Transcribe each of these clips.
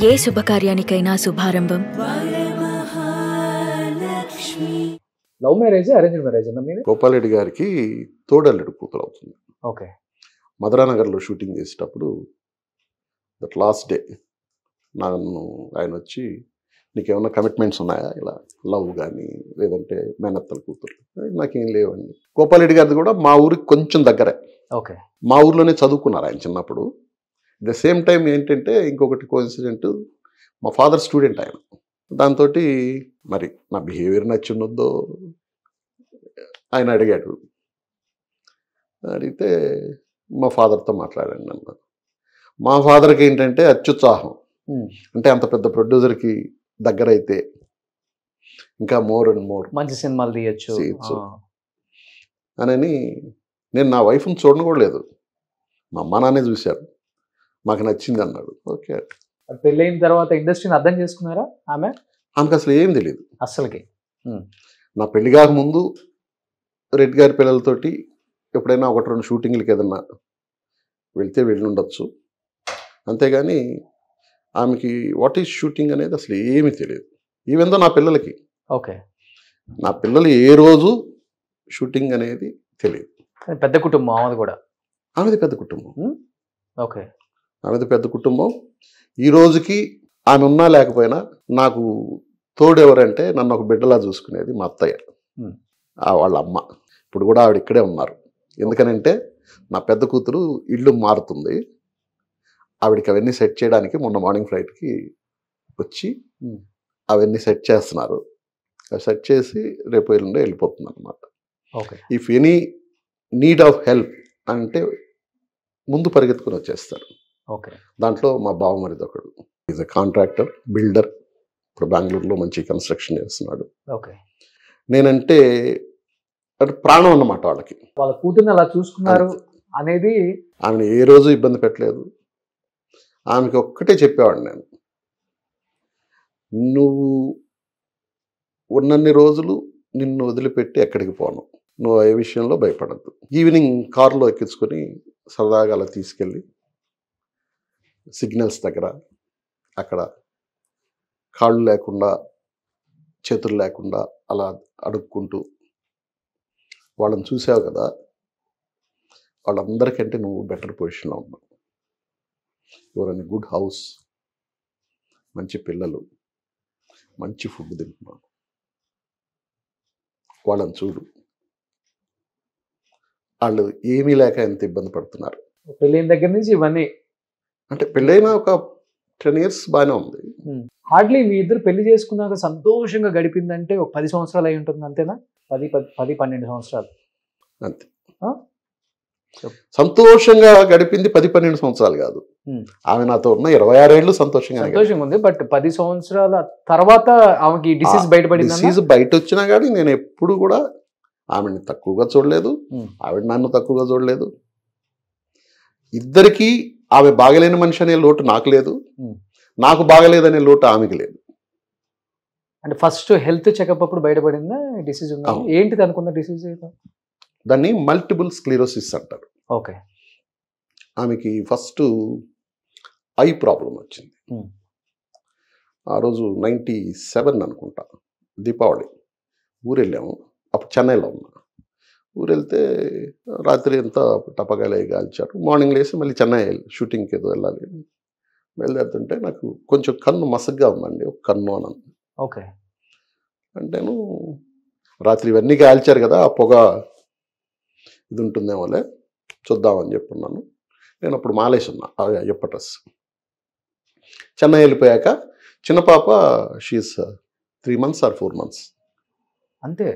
ఏ శుభకార్యానికైనా శుభారంభం. Love marriage arranged marriage అన్న మీద గోపాలరెడ్డి గారికి తోడల్లుడు కూతురు అవుతుంది. ఓకే. మధురానగర్లో షూటింగ్ చేసేటప్పుడు దట్ లాస్ట్ డే నన్ను ఆయన వచ్చి నీకేమన్నా కమిట్మెంట్స్ ఉన్నాయా, ఇలా లవ్ కానీ లేదంటే మేనత్తల కూతురు? నాకేం లేవండి. గోపాలరెడ్డి గారిది కూడా మా ఊరికి కొంచెం దగ్గరే. ఓకే. మా ఊర్లోనే చదువుకున్నారు ఆయన చిన్నప్పుడు. ద సేమ్ టైం ఏంటంటే ఇంకొకటి కోఇన్సిడెంట్, మా ఫాదర్ స్టూడెంట్ ఆయన. దాంతో మరి నా బిహేవియర్ నచ్చున్నదో ఆయన అడిగాడు. అడిగితే మా ఫాదర్తో మాట్లాడాను నన్ను. మా ఫాదర్కి ఏంటంటే అత్యుత్సాహం, అంటే అంత పెద్ద ప్రొడ్యూసర్కి దగ్గర అయితే ఇంకా మోర్ అండ్ మోర్ మంచి సినిమాలు తీయచ్చు అని. నేను నా వైఫ్ని చూడను కూడా లేదు, మా అమ్మ నాన్నే చూశారు, మాకు నచ్చింది అన్నాడు. ఓకే. పెళ్ళైన తర్వాత ఇండస్ట్రీని అర్థం చేసుకున్నారా ఆమెకు అసలు ఏం తెలియదు అస్సలకి. నా పెళ్లి కాకముందు రెడ్డి గారి పిల్లలతోటి ఎప్పుడైనా 1-2 షూటింగ్లకి ఏదన్నా వెళ్తే వెళ్ళి ఉండొచ్చు, అంతేగాని ఆమెకి వాట్ ఈజ్ షూటింగ్ అనేది అసలు ఏమీ తెలియదు. ఈవెందో నా పిల్లలకి, ఓకే, నా పిల్లలు ఏ రోజు షూటింగ్ అనేది తెలియదు. పెద్ద కుటుంబం ఆమెది కూడా. ఆమెది పెద్ద కుటుంబం. ఓకే. ఆమెది పెద్ద కుటుంబం. ఈ రోజుకి ఆమె ఉన్నా లేకపోయినా నాకు తోడు ఎవరంటే నన్ను ఒక బిడ్డలా చూసుకునేది మా అత్తయ్య, వాళ్ళ అమ్మ. ఇప్పుడు కూడా ఆవిడ ఇక్కడే ఉన్నారు. ఎందుకనంటే నా పెద్ద కూతురు ఇల్లు మారుతుంది, ఆవిడకి అవన్నీ సెట్ చేయడానికి మొన్న మార్నింగ్ ఫ్లైట్కి వచ్చి అవన్నీ సెట్ చేస్తున్నారు. అవి సెట్ చేసి రేపు ఎల్లుండే వెళ్ళిపోతుంది అనమాట. If any need of help అంటే ముందు పరిగెత్తుకుని వచ్చేస్తారు. దాంట్లో మా బావమరిది ఒకడు, ఈజ్ అ కాంట్రాక్టర్, బిల్డర్, ఇప్పుడు బెంగళూరులో మంచి కన్స్ట్రక్షన్ చేస్తున్నాడు. నేనంటే ప్రాణం అన్నమాట వాళ్ళకి. వాళ్ళ కూతుర్ని అలా చూసుకున్నారు అనేది. ఆమెను ఏ రోజు ఇబ్బంది పెట్టలేదు. ఆమెకి ఒక్కటే చెప్పేవాడు నేను, నువ్వు ఉన్నన్ని రోజులు నిన్ను వదిలిపెట్టి ఎక్కడికి పోను, నువ్వు ఏ విషయంలో భయపడద్దు. ఈవినింగ్ కారులో ఎక్కించుకొని సరదాగా అలా తీసుకెళ్ళి సిగ్నల్స్ దగ్గర అక్కడ కాళ్ళు లేకుండా చేతులు లేకుండా అలా అడుక్కుంటూ, వాళ్ళని చూసావు కదా, వాళ్ళందరికంటే నువ్వు బెటర్ పొజిషన్లో ఉన్నావు, ఎవరైనా గుడ్ హౌస్, మంచి పిల్లలు, మంచి ఫుడ్ తింటున్నావు, వాళ్ళని చూడు, వాళ్ళు ఏమీ లేక ఎంత ఇబ్బంది పడుతున్నారు. పెళ్ళైన దగ్గర నుంచి ఇవన్నీ, అంటే పెళ్ళైన ఒక 10 years బాగానే ఉంది. హార్డ్లీ మీ ఇద్దరు పెళ్లి చేసుకున్నాక సంతోషంగా గడిపిందంటే ఒక 10 సంవత్సరాలు అయి ఉంటుంది, అంతేనా? 10-12 సంవత్సరాలు అంతే. సంతోషంగా గడిపింది 10-12 సంవత్సరాలు కాదు, ఆమె నాతో ఉన్న 26 ఏళ్ళు సంతోషంగా ఉంది. బట్ 10 సంవత్సరాల తర్వాత ఆమెకి డిసీజ్ బయటపడింది. డిసీజ్ బయట వచ్చినా కానీ నేను ఎప్పుడు కూడా ఆమెని తక్కువగా చూడలేదు, ఆవిడ నన్ను తక్కువగా చూడలేదు. ఇద్దరికీ ఆమె బాగలేని మనిషి అనే లోటు నాకు లేదు, నాకు బాగలేదనే లోటు ఆమెకి లేదు. అంటే ఫస్ట్ హెల్త్ చెకప్ అప్పుడు బయటపడిందా డిసీజ్ ఉందా? ఏంటిది అనుకున్న డిసీజ్? దాన్ని మల్టిపుల్ స్క్లిరోసిస్ అంటారు. ఓకే. ఆమెకి ఫస్ట్ ఐ ప్రాబ్లం వచ్చింది. ఆ రోజు 97 అనుకుంటా, దీపావళి ఊరెళ్ళాము. అప్పుడు చెన్నైలో ఉన్నా. ఊరెళ్తే రాత్రి ఎంత టపకాయలు కాల్చారు. మార్నింగ్ లేసి మళ్ళీ చెన్నై షూటింగ్కి ఏదో వెళ్ళాలి. బయలుదేరుతుంటే నాకు కొంచెం కన్ను మసగ్గా ఉందండి, ఒక కన్ను అని. ఓకే. అంటేను రాత్రి ఇవన్నీ కాల్చారు కదా, ఆ పొగ ఇది ఉంటుందేమోలే చూద్దామని చెప్పున్నాను. నేను అప్పుడు మాలేసి ఉన్నా అయ్యప్ప డ్రెస్. చెన్నై వెళ్ళిపోయాక చిన్న పాప షీఈస్ 3 months or 4 months అంతే.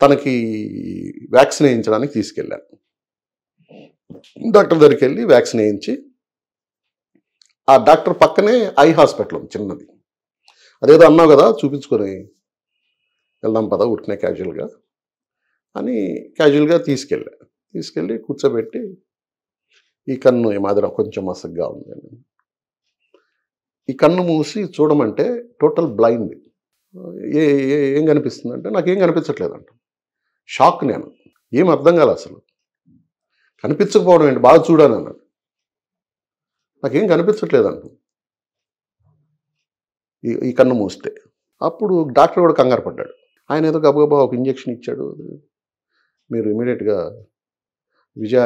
తనకి వ్యాక్సిన్ వేయించడానికి తీసుకెళ్ళాను. డాక్టర్ దగ్గరికి వెళ్ళి వ్యాక్సిన్ వేయించి, ఆ డాక్టర్ పక్కనే ఐ హాస్పిటల్ ఉంది చిన్నది. అదేదో అన్నావు కదా చూపించుకొని వెళ్దాం పదా ఉరికినే క్యాజువల్గా అని క్యాజువల్గా తీసుకెళ్ళి కూర్చోబెట్టి, ఈ కన్ను ఈ మాదిరి కొంచెం మసగ్గా ఉంది, ఈ కన్ను మూసి చూడమంటే టోటల్ బ్లైండ్. ఏం కనిపిస్తుంది అంటే నాకేం కనిపించట్లేదంట. షాక్. నేను ఏం అర్థం కాలే అసలు. కనిపించకపోవడం ఏంటి, బాగా చూడాను అన్నాడు. నాకేం కనిపించట్లేదంట ఈ కన్ను మూస్తే. అప్పుడు డాక్టర్ కూడా కంగారు పడ్డాడు. ఆయన ఏదో గబగబా ఒక ఇంజెక్షన్ ఇచ్చాడు. మీరు ఇమీడియట్గా విజయ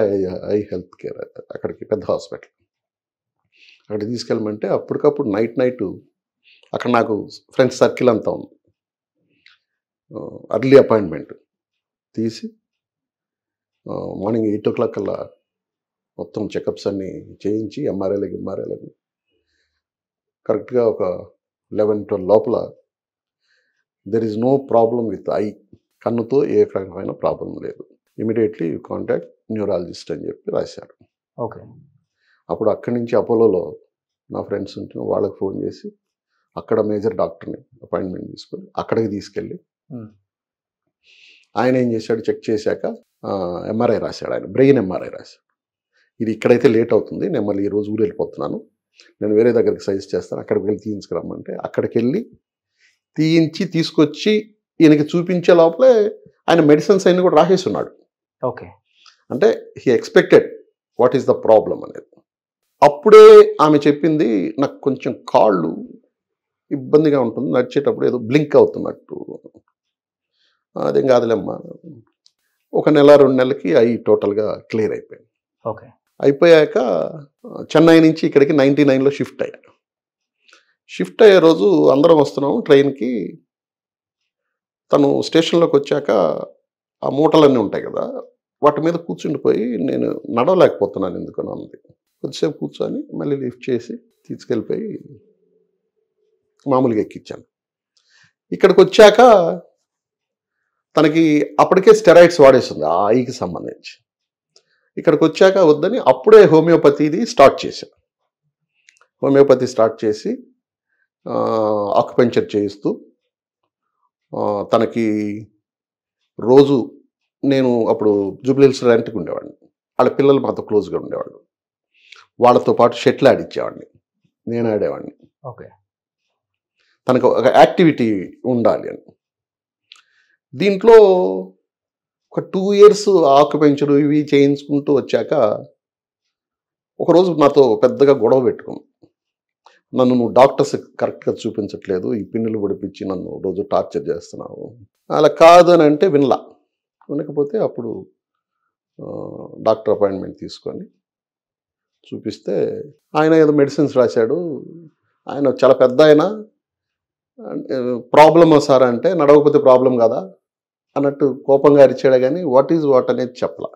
ఐ హెల్త్ కేర్ అక్కడికి పెద్ద హాస్పిటల్ అక్కడికి తీసుకెళ్ళమంటే అప్పటికప్పుడు నైట్ అక్కడ నాకు ఫ్రెండ్స్ సర్కిల్ అంతా ఉంది. అర్లీ అపాయింట్మెంట్ తీసి మార్నింగ్ 8 o'clock కల్లా మొత్తం చెకప్స్ అన్నీ చేయించి ఎంఆర్ఐలకి కరెక్ట్గా ఒక 11-12 లోపల there is no problem with eye, కన్నుతో ఏ రకమైన ప్రాబ్లం లేదు, ఇమీడియట్లీ కాంటాక్ట్ న్యూరాలజిస్ట్ అని చెప్పి రాశారు. ఓకే. అప్పుడు అక్కడి నుంచి అపోలోలో నా ఫ్రెండ్స్ ఉంటే వాళ్ళకి ఫోన్ చేసి అక్కడ మేజర్ డాక్టర్ని అపాయింట్మెంట్ తీసుకొని అక్కడికి తీసుకెళ్ళి ఆయన ఏం చేశాడు, చెక్ చేశాక ఎంఆర్ఐ రాశాడు. ఆయన బ్రెయిన్ ఎంఆర్ఐ రాశాడు. ఇది ఇక్కడైతే లేట్ అవుతుంది, నేను మళ్ళీ ఈరోజు ఊరు వెళ్ళిపోతున్నాను, నేను వేరే దగ్గరికి సజెస్ట్ చేస్తాను, అక్కడికి వెళ్ళి తీయించుకురమ్మంటే అక్కడికి వెళ్ళి తీసుకొచ్చి ఈయనకి చూపించే లోపలే ఆయన మెడిసిన్స్ అన్ని కూడా రాసేసి ఉన్నాడు. ఓకే. అంటే he expected what is the problem అనేది. అప్పుడే ఆమె చెప్పింది, నాకు కొంచెం కాళ్ళు ఇబ్బందిగా ఉంటుంది, నడిచేటప్పుడు ఏదో బ్లింక్ అవుతున్నట్టు. అదేం కాదులేమ్మా, 1 నెల 2 నెలలకి అవి టోటల్గా క్లియర్ అయిపోయింది. ఓకే. అయిపోయాక చెన్నై నుంచి ఇక్కడికి 99లో షిఫ్ట్ అయ్యాను. షిఫ్ట్ అయ్యే రోజు అందరం వస్తున్నాము ట్రైన్కి. తను స్టేషన్లోకి వచ్చాక ఆ మూటలన్నీ ఉంటాయి కదా, వాటి మీద కూర్చుండిపోయి నేను నడవలేకపోతున్నాను ఎందుకని అంది. కొద్దిసేపు కూర్చొని మళ్ళీ లిఫ్ట్ చేసి తీసుకెళ్ళిపోయి మామూలుగా ఎక్కించాను. ఇక్కడికి వచ్చాక తనకి అప్పటికే స్టెరాయిడ్స్ వాడేస్తుంది ఆ ఐకి సంబంధించి. ఇక్కడికి వచ్చాక వద్దని అప్పుడే హోమియోపతిది స్టార్ట్ చేశాను. హోమియోపతి స్టార్ట్ చేసి ఆక్యుపెంచర్ చేయిస్తూ తనకి రోజు నేను అప్పుడు జూబ్లీహిల్స్ రెంట్కి ఉండేవాడిని, వాళ్ళ పిల్లలు మాతో క్లోజ్గా ఉండేవాళ్ళు, వాళ్ళతో పాటు షటిల్ ఆడిచ్చేవాడిని, నేను ఆడేవాడిని. ఓకే. తనకు ఒక యాక్టివిటీ ఉండాలి అని. దీంట్లో ఒక 2 years ఆక్యుపెంచర్ ఇవి చేయించుకుంటూ వచ్చాక ఒకరోజు నాతో పెద్దగా గొడవ పెట్టుకుంది. నన్ను నువ్వు డాక్టర్స్ కరెక్ట్గా చూపించట్లేదు, ఈ పిన్నులు పొడిపించి నన్ను రోజు టార్చర్ చేస్తున్నావు. అలా కాదు అని అంటే వినకపోతే అప్పుడు డాక్టర్ అపాయింట్మెంట్ తీసుకొని చూపిస్తే ఆయన ఏదో మెడిసిన్స్ రాశాడు. ఆయన చాలా పెద్ద ఆయన, ప్రాబ్లమా సార్ అంటే నడవకపోతే ప్రాబ్లం కదా అన్నట్టు కోపంగా అరిచాడు, కానీ వాట్ ఈజ్ వాట్ అనేది చెప్పలా.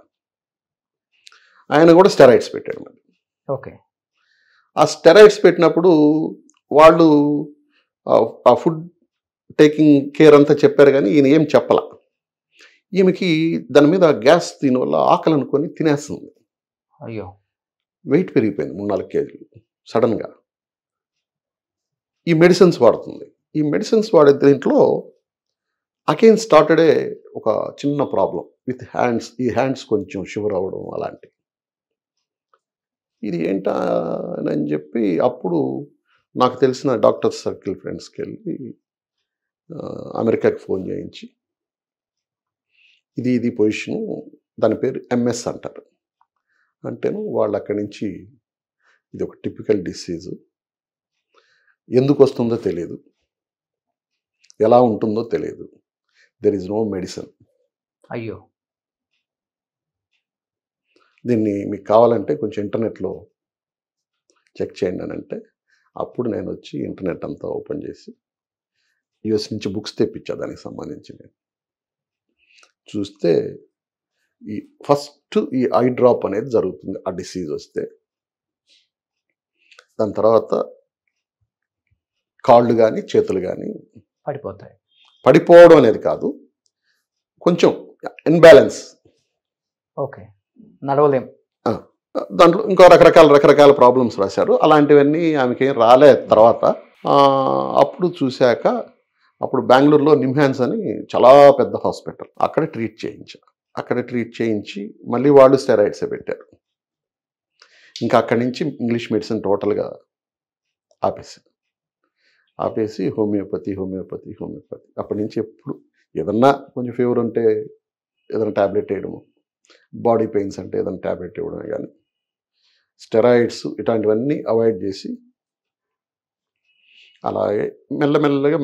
ఆయన కూడా స్టెరాయిడ్స్ పెట్టాడు మరి. ఓకే. ఆ స్టెరాయిడ్స్ పెట్టినప్పుడు వాళ్ళు ఆ ఫుడ్ టేకింగ్ కేర్ అంతా చెప్పారు, కానీ ఈయన ఏం చెప్పలా. ఈమెకి దాని మీద గ్యాస్ దీనివల్ల ఆకలి అనుకొని తినేస్తుంది. అయ్యో. వెయిట్ పెరిగిపోయింది 3-4 kgs సడన్గా. ఈ మెడిసిన్స్ వాడుతుంది. ఈ మెడిసిన్స్ వాడే దీంట్లో అగైన్ స్టార్టెడే ఒక చిన్న ప్రాబ్లం విత్ హ్యాండ్స్. ఈ హ్యాండ్స్ కొంచెం షివర్ అవ్వడం అలాంటివి. ఇది ఏంటా అని చెప్పి అప్పుడు నాకు తెలిసిన డాక్టర్ సర్కిల్ ఫ్రెండ్స్కి వెళ్ళి అమెరికాకి ఫోన్ చేయించి ఇది పొజిషను, దాని పేరు MS అంటారు. అంటేను వాళ్ళు అక్కడి నుంచి ఇది ఒక టిపికల్ డిసీజు, ఎందుకు వస్తుందో తెలియదు, ఎలా ఉంటుందో తెలియదు, దెర్ ఈజ్ నో మెడిసిన్. అయ్యో. దీన్ని మీకు కావాలంటే కొంచెం ఇంటర్నెట్లో చెక్ చేయండి అని అంటే అప్పుడు నేను వచ్చి ఇంటర్నెట్ అంతా ఓపెన్ చేసి US నుంచి బుక్స్ తెప్పించా దానికి సంబంధించి. నేను చూస్తే ఫస్ట్ ఈ ఐ డ్రాప్ అనేది జరుగుతుంది ఆ డిసీజ్ వస్తే. దాని తర్వాత కాళ్ళు కానీ చేతులు కానీ పడిపోతాయి. పడిపోవడం అనేది కాదు, కొంచెం ఇన్బ్యాలెన్స్. ఓకే. నడవలేం. దాంట్లో ఇంకో రకరకాల ప్రాబ్లమ్స్ రాశారు. అలాంటివన్నీ ఆమెకి ఏం రాలే. తర్వాత అప్పుడు చూశాక అప్పుడు బెంగళూరులో నిమ్హాన్స్ అని చాలా పెద్ద హాస్పిటల్, అక్కడ ట్రీట్ చేయించి మళ్ళీ వాళ్ళు స్టెరాయిడ్సే పెట్టారు. ఇంకా అక్కడి నుంచి ఇంగ్లీష్ మెడిసిన్ టోటల్గా ఆపేసి హోమియోపతి. అప్పటి నుంచి ఎప్పుడు ఏదన్నా కొంచెం ఫీవర్ ఉంటే ఏదైనా ట్యాబ్లెట్ వేయడము, బాడీ పెయిన్స్ అంటే ఏదైనా ట్యాబ్లెట్ ఇవ్వడమే, కానీ స్టెరాయిడ్స్ ఇట్లాంటివన్నీ అవాయిడ్ చేసి అలాగే మెల్లమెల్లగా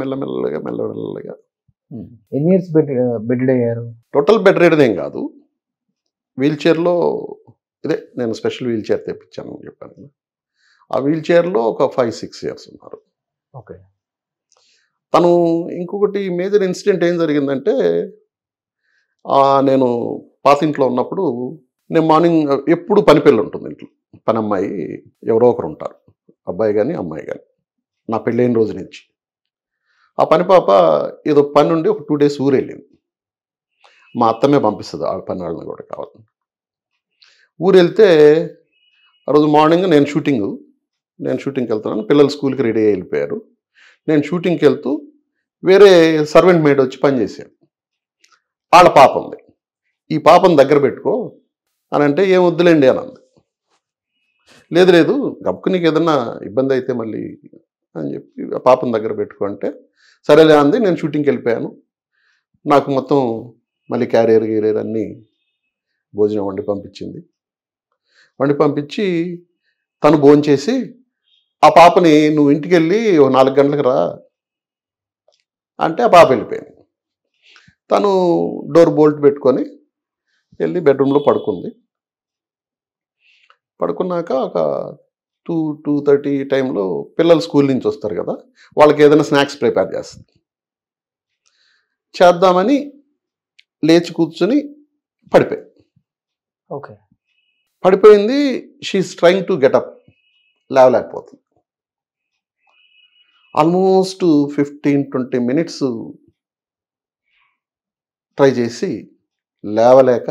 ఎన్ని ఇయర్స్ బెడ్ అయ్యారు? టోటల్ బెడ్ రెడీ ఏం కాదు, వీల్ చైర్లో ఇదే నేను స్పెషల్ వీల్ చైర్ తెప్పించాను అని చెప్పాను కదా, ఆ వీల్ చైర్లో ఒక 5-6 ఇయర్స్ ఉన్నారు. ఓకే. తను ఇంకొకటి మేజర్ ఇన్సిడెంట్ ఏం జరిగిందంటే, నేను పాత ఇంట్లో ఉన్నప్పుడు నేను మార్నింగ్ ఎప్పుడు పని పిల్ల ఉంటుంది ఇంట్లో, పని అమ్మాయి ఎవరో ఒకరు ఉంటారు, అబ్బాయి కానీ అమ్మాయి కానీ, నా పెళ్ళైన రోజు నుంచి. ఆ పని పాప ఏదో పని నుండి ఒక 2 days ఊరు వెళ్ళింది. మా అత్తమే పంపిస్తుంది ఆ పని వాళ్ళని కూడా కావాలి. ఊరు వెళ్తే ఆ రోజు మార్నింగ్ నేను షూటింగ్కి వెళ్తున్నాను, పిల్లలు స్కూల్కి రెడీ అయ్యి వెళ్ళిపోయారు. నేను షూటింగ్కి వెళ్తూ వేరే సర్వెంట్ మేడ్ వచ్చి పని చేశాను. వాళ్ళ పాప ఉంది, ఈ పాపను దగ్గర పెట్టుకో అని అంటే ఏం వద్దులేండి అని అంది. లేదు గబ్బు నీకు ఏదన్నా ఇబ్బంది అయితే మళ్ళీ అని చెప్పి ఆ పాపను దగ్గర పెట్టుకో అంటే సరేలే అంది. నేను షూటింగ్కి వెళ్ళిపోయాను. నాకు మొత్తం మళ్ళీ క్యారియర్ అన్నీ భోజనం వండి పంపించి తను భోంచేసి ఆ పాపని నువ్వు ఇంటికి వెళ్ళి 4 గంటలకు రా అంటే ఆ పాప వెళ్ళిపోయింది. తను డోర్ బోల్ట్ పెట్టుకొని వెళ్ళి బెడ్రూమ్లో పడుకున్నాక ఒక 2-2:30 టైంలో పిల్లలు స్కూల్ నుంచి వస్తారు కదా, వాళ్ళకి ఏదైనా స్నాక్స్ ప్రిపేర్ చేద్దామని లేచి కూర్చొని పడిపోయింది. షీఈస్ ట్రైంగ్ టు గెటప్, లేవలేకపోతుంది. ఆల్మోస్ట్ 15-20 minutes ట్రై చేసి లేవలేక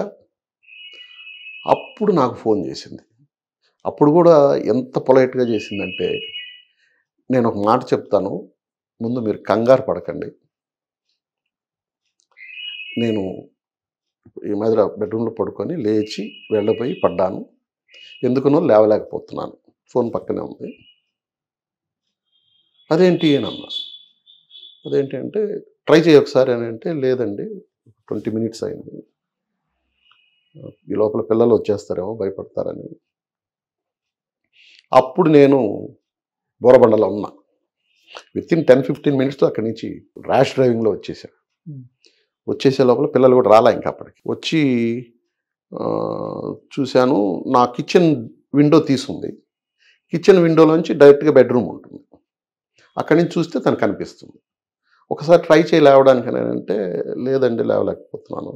అప్పుడు నాకు ఫోన్ చేసింది. అప్పుడు కూడా ఎంత పొలైట్గా చేసిందంటే, నేను ఒక మాట చెప్తాను, ముందు మీరు కంగారు పడకండి, నేను ఈ మధ్య బెడ్రూమ్లో పడుకొని లేచి వెళ్ళబోయి పడ్డాను, ఎందుకునో లేవలేకపోతున్నాను, ఫోన్ పక్కనే ఉంది. అదేంటి అనమ్మా, అదేంటి అంటే ట్రై చేయి ఒకసారి అని అంటే, లేదండి 20 minutes అయింది, ఈ లోపల పిల్లలు వచ్చేస్తారేమో భయపడతారని. అప్పుడు నేను బోరబండలో ఉన్నా. వితిన్ 10-15 minutes అక్కడి నుంచి ర్యాష్ డ్రైవింగ్లో వచ్చేసే లోపల పిల్లలు కూడా రాలా ఇంకా అప్పటికి. వచ్చి చూశాను, నా కిచెన్ విండో తీసుంది, కిచెన్ విండోలోంచి డైరెక్ట్గా బెడ్రూమ్ ఉంటుంది, అక్కడి నుంచి చూస్తే తను కనిపిస్తుంది. ఒకసారి ట్రై చేయి లేవడానికి అంటే, లేదండి లేవలేకపోతున్నాను.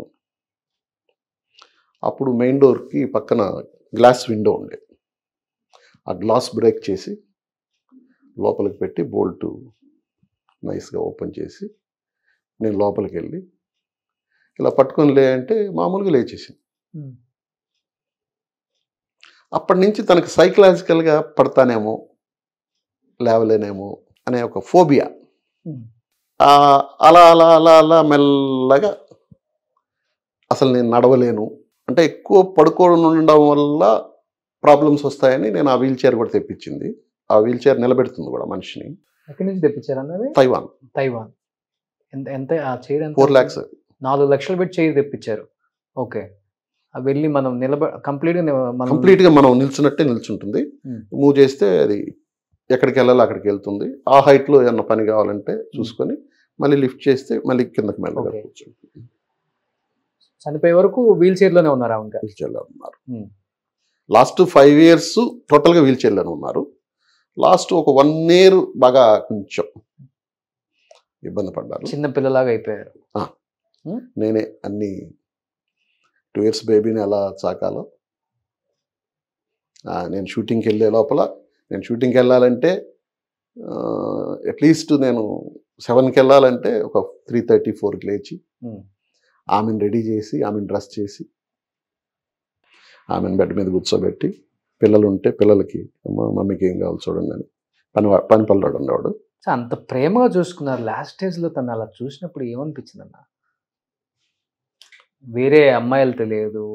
అప్పుడు మెయిన్ డోర్కి పక్కన గ్లాస్ విండో ఉండేది, ఆ గ్లాస్ బ్రేక్ చేసి లోపలికి పెట్టి బోల్ట్ నైస్గా ఓపెన్ చేసి నేను లోపలికి వెళ్ళి ఇలా పట్టుకొని లే అంటే మామూలుగా లేచేసింది. అప్పటి నుంచి తనకు సైకలాజికల్గా పడతానేమో లేవలేనేమో అనే ఒక ఫోబియా, అలా అలా అలా అలా మెల్లగా అసలు నేను నడవలేను అంటే, ఎక్కువ పడుకోవడం ఉండడం వల్ల ప్రాబ్లమ్స్ వస్తాయని నేను ఆ వీల్ చైర్ కూడా తెప్పించింది. ఆ వీల్ చైర్ నిలబెడుతుంది కూడా మనిషిని. ఎక్కడి నుంచి తెప్పించారు అన్నది? తైవాన్. ఎంత ఆ చైర్? 4 lakhs. 4 లక్షలు పెట్టి చైర్ తెప్పించారు. ఓకే. వెళ్ళి మనం కంప్లీట్గా మనం నిల్చున్నట్టే నిల్చుంటుంది, మూవ్ చేస్తే అది ఎక్కడికి వెళ్ళాలో అక్కడికి వెళ్తుంది. ఆ హైట్లో ఏమన్నా పని కావాలంటే చూసుకొని మళ్ళీ లిఫ్ట్ చేస్తే మళ్ళీ కిందకి మెల్లగా కూర్చుంటుంది. చనిపోయే వరకు వీల్ చైర్లోనే ఉన్నారు? ఇంకా వీల్ చైర్లో ఉన్నారు. లాస్ట్ 5 years టోటల్గా వీల్ చైర్లోనే ఉన్నారు. లాస్ట్ ఒక 1 year బాగా కొంచెం ఇబ్బంది పడ్డారు, చిన్న పిల్లలాగా అయిపోయారు. నేనే అన్ని 2 years బేబీని ఎలా చాకాలో, నేను షూటింగ్కి వెళ్ళే లోపల, నేను షూటింగ్కి వెళ్ళాలంటే అట్లీస్ట్ నేను 7కి వెళ్ళాలంటే ఒక 3:30-4కి లేచి ఆమెను రెడీ చేసి, ఆమెను డ్రెస్ చేసి, ఆమెను బెడ్ మీద కూర్చోబెట్టి, పిల్లలు ఉంటే పిల్లలకి మమ్మీకి ఏం కావాలి చూడండి అని పని పల్లరాడు ఉండేవాడు. అంత ప్రేమగా చూసుకున్నారు. లాస్ట్ స్టేజ్లో తను అలా చూసినప్పుడు ఏమనిపించింది అన్న? వేరే అమ్మాయిలు తెలియదు,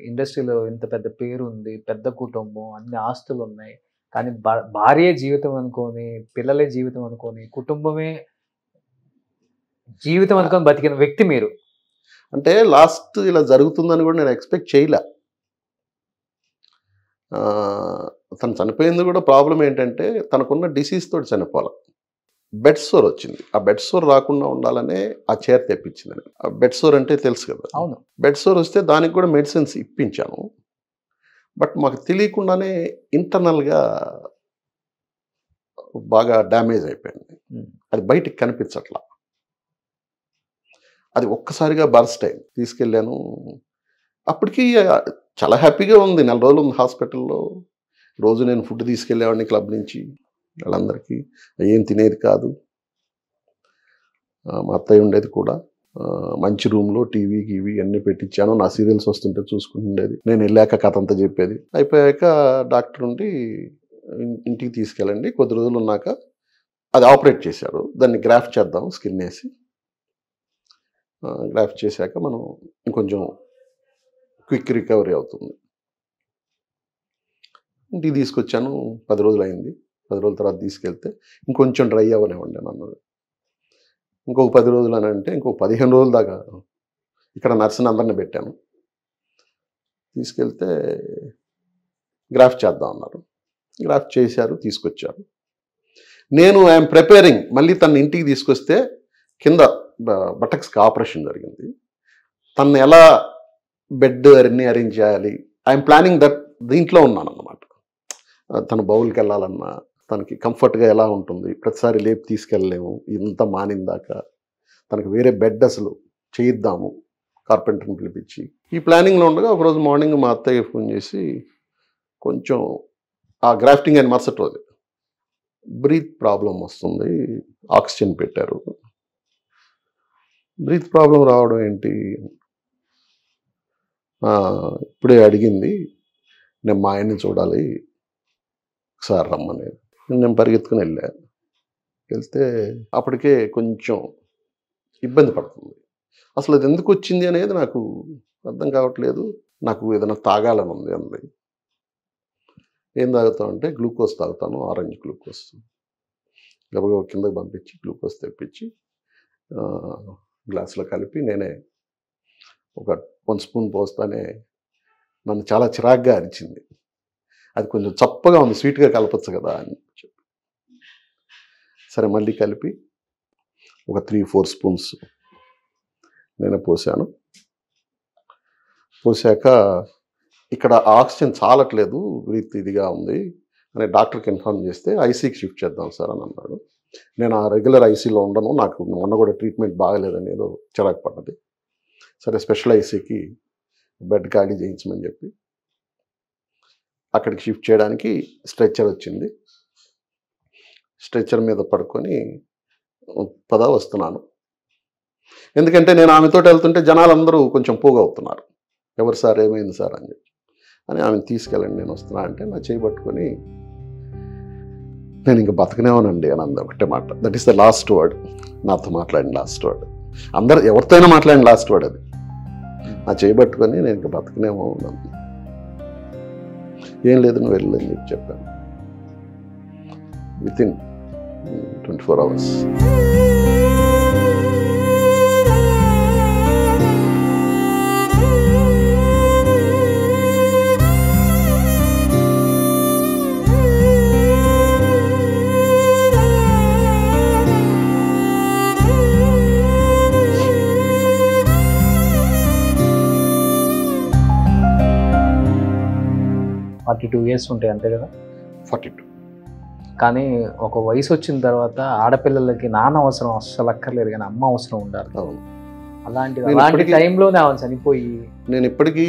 ఇండస్ట్రీలో ఇంత పెద్ద పేరు ఉంది, పెద్ద కుటుంబం, అన్ని ఆస్తులు ఉన్నాయి, కానీ భార్య జీవితం అనుకొని, పిల్లలే జీవితం అనుకొని, కుటుంబమే జీవితం అనుకొని బతికిన వ్యక్తి మీరు. అంటే లాస్ట్ ఇలా జరుగుతుందని కూడా నేను ఎక్స్పెక్ట్ చేయలే. తను చనిపోయింది కూడా ప్రాబ్లం ఏంటంటే తనకున్న డిసీజ్ తోటి చనిపోవాలి. బెడ్ సోర్ వచ్చింది. ఆ బెడ్ సోర్ రాకుండా ఉండాలనే ఆ చైర్ తెప్పించింది. ఆ బెడ్ సోర్ అంటే తెలుసు కదా. అవును. బెడ్ సోర్ వస్తే దానికి కూడా మెడిసిన్స్ ఇప్పించాను. బట్ మాకు తెలియకుండానే ఇంటర్నల్గా బాగా డ్యామేజ్ అయిపోయింది. అది బయటికి కనిపించట్లా. అది ఒక్కసారిగా బర్స్ట్ అయింది. తీసుకెళ్ళాను. అప్పటికి చాలా హ్యాపీగా ఉంది. 4 రోజులు ఉంది హాస్పిటల్లో. రోజు నేను ఫుడ్ తీసుకెళ్ళేవాడిని క్లబ్ నుంచి వాళ్ళందరికీ. ఏం తినేది కాదు. మా అత్తయ్య ఉండేది కూడా. మంచి రూమ్లో టీవీ గీవీ అన్నీ పెట్టించాను. నా సీరియల్స్ వస్తుంటే చూసుకుంటుండేది. నేను వెళ్ళాక కథ అంతా చెప్పేది. అయిపోయాక డాక్టర్ ఉండి ఇంటికి తీసుకెళ్ళండి, కొద్ది రోజులు ఉన్నాక అది ఆపరేట్ చేశారు. దాన్ని గ్రాఫ్ట్ చేద్దాం స్కిన్ వేసి. గ్రాఫ్ట్ చేశాక మనం ఇంకొంచెం క్విక్ రికవరీ అవుతుంది. ఇంటికి తీసుకొచ్చాను. 10 రోజులు అయింది. 10 రోజుల తర్వాత తీసుకెళ్తే ఇంకొంచెం డ్రై అవ్వనివ్వండి అన్నాడు. ఇంకొక 10 రోజులు అని అంటే ఇంకొక 15 రోజుల దాకా ఇక్కడ నర్సుని అందరిని పెట్టాను. తీసుకెళ్తే గ్రాఫ్ట్ చేద్దాం అన్నారు. గ్రాఫ్ట్ చేశారు, తీసుకొచ్చారు. నేను ఐఎమ్ ప్రిపేరింగ్. మళ్ళీ తన ఇంటికి తీసుకొస్తే కింద బటక్స్కి ఆపరేషన్ జరిగింది. తను ఎలా బెడ్ అన్ని అరేంజ్ చేయాలి, ఐఎమ్ ప్లానింగ్ దట్. దీంట్లో ఉన్నాను అన్నమాట. తన బౌల్కి వెళ్ళాలన్నా తనకి కంఫర్ట్గా ఎలా ఉంటుంది, ప్రతిసారి లేపు తీసుకెళ్ళలేము, ఇంత మానిందాక తనకు వేరే బెడ్ అసలు చేయిద్దాము కార్పెంటర్ని పిలిపించి. ఈ ప్లానింగ్లో ఉండగా ఒకరోజు మార్నింగ్ మా అత్తయ్య ఫోన్ చేసి కొంచెం ఆ గ్రాఫ్టింగ్ అని మరుసటి రోజు బ్రీత్ ప్రాబ్లం వస్తుంది, ఆక్సిజన్ పెట్టారు. బ్రీత్ ప్రాబ్లం రావడం ఏంటి, ఇప్పుడే అడిగింది, నేను మా ఆయన్ని చూడాలి ఒకసారి రమ్మని. నేను పరిగెత్తుకుని వెళ్తే అప్పటికే కొంచెం ఇబ్బంది పడుతుంది. అసలు అది ఎందుకు వచ్చింది అనేది నాకు అర్థం కావట్లేదు. నాకు ఏదైనా తాగాలని ఉంది అంది. ఏం తాగుతావు అంటే గ్లూకోజ్ తాగుతాను, ఆరెంజ్ గ్లూకోజ్. గబగబా కిందకి పంపించి గ్లూకోజ్ తెప్పించి గ్లాసులో కలిపి నేనే ఒక 1 స్పూన్ పోస్తానే నన్ను చాలా చిరాగ్గా అరిచింది. అది కొంచెం చప్పగా ఉంది, స్వీట్గా కలపచ్చు కదా అని చెప్పి. సరే మళ్ళీ కలిపి ఒక 3-4 స్పూన్స్ నేనే పోసాను. పోసాక ఇక్కడ ఆక్సిజన్ చాలట్లేదు, బ్రీత్ ఇదిగా ఉంది అని డాక్టర్కి ఇన్ఫార్మ్ చేస్తే ఐసీకి షిఫ్ట్ చేద్దాం సార్ అని అన్నాడు. నేను ఆ రెగ్యులర్ ఐసీలో ఉండను, నాకు మొన్న కూడా ట్రీట్మెంట్ బాగలేదని ఏదో చిరాకు పడ్డది. సరే స్పెషల్ ఐసీకి బెడ్ ఖాళీ చేయించమని చెప్పి అక్కడికి షిఫ్ట్ చేయడానికి స్ట్రెచ్చర్ వచ్చింది. స్ట్రెచ్చర్ మీద పడుకొని వస్తున్నాను. ఎందుకంటే నేను ఆమెతో వెళ్తుంటే జనాలందరూ కొంచెం పోగవుతున్నారు, ఎవరు సార్ ఏమైంది సార్ అని చెప్పి. అని ఆమెను తీసుకెళ్ళండి నేను వస్తున్నా అంటే నా చేయి పట్టుకొని నేను ఇంక బతకనేమోనండి అని అంది ఒకటే మాట. That is the last word. నాతో మాట్లాడిన లాస్ట్ వర్డ్. అందరు ఎవరితోనైనా మాట్లాడిన లాస్ట్ వర్డ్ అది. నా చేయి పట్టుకొని నేను ఇంక బతకనేమో అంది. ఏం లేదు నువ్వు వెళ్ళు అని చెప్పాను. Within 24 hours. ఫార్టీ 2 years ఉంటాయి అంతే కదా. 42. కానీ ఒక వయసు వచ్చిన తర్వాత ఆడపిల్లలకి నాన్న అవసరం అస్సలు అక్కర్లేదు, కానీ అమ్మ అవసరం ఉండాలి. అవును. అలాంటి టైంలోనే ఆమె చనిపోయి నేను ఇప్పటికీ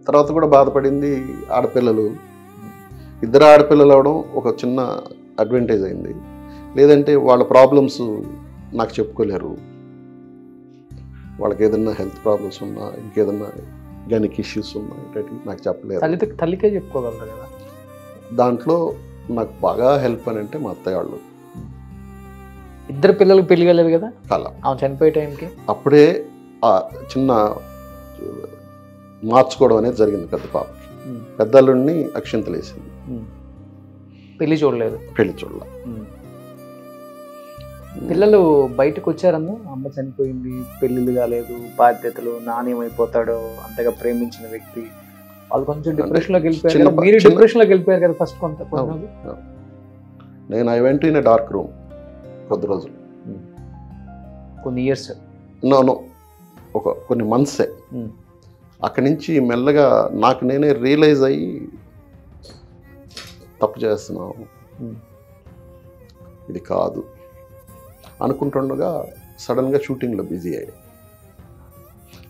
తర్వాత కూడా బాధపడింది. ఆడపిల్లలు, 2 ఆడపిల్లలు అవడం ఒక చిన్న అడ్వాంటేజ్ అయింది. లేదంటే వాళ్ళ ప్రాబ్లమ్స్ నాకు చెప్పుకోలేరు. వాళ్ళకి ఏదైనా హెల్త్ ప్రాబ్లమ్స్ ఉన్నా, ఇంకేదన్నా గైనిక్ ఇష్యూస్ ఉన్నా నాకు చెప్పలేదు. తల్లికే చెప్పుకోగలరు కదా. దాంట్లో నాకు బాగా హెల్ప్ అని అంటే మా అత్తయ్య వాళ్ళు. 2 పిల్లలకు పెళ్లి కాలేదు కదా కల ఆమె చనిపోయే టైంకి. అప్పుడే ఆ చిన్న మార్చుకోవడం అనేది జరిగింది పెద్ద పాపకి. పెద్దల్లుడిని అక్షింతలు వేసింది. పెళ్లి చూడలేదు. పెళ్లి చూడలే. పిల్లలు బయటకు వచ్చారమ్మా, అమ్మ చనిపోయింది, పెళ్ళిళ్ళు కాలేదు, బాధ్యతలు, నాణ్యమైపోతాడో, అంతగా ప్రేమించిన వ్యక్తి వాళ్ళు కొంచెం డిప్రెషన్లోకి వెళ్ళిపోయారు చిన్న- కదా, మీరు చిన్న- డిప్రెషన్లోకి వెళ్ళిపోయారు కదా ఫస్ట్ కొంత అవును. నేను I went in a dark room కొద్ది రోజులు. కొన్ని ఇయర్స్. నో కొన్ని మంత్సే. అక్కడి నుంచి మెల్లగా నాకు నేనే రియలైజ్ అయ్యి తప్పు చేస్తున్నావు, ఇది కాదు అనుకుంటుండగా సడన్గా షూటింగ్లో బిజీ అయ్యాయి.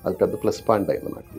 అది పెద్ద ప్లస్ పాయింట్ అయింది నాకు.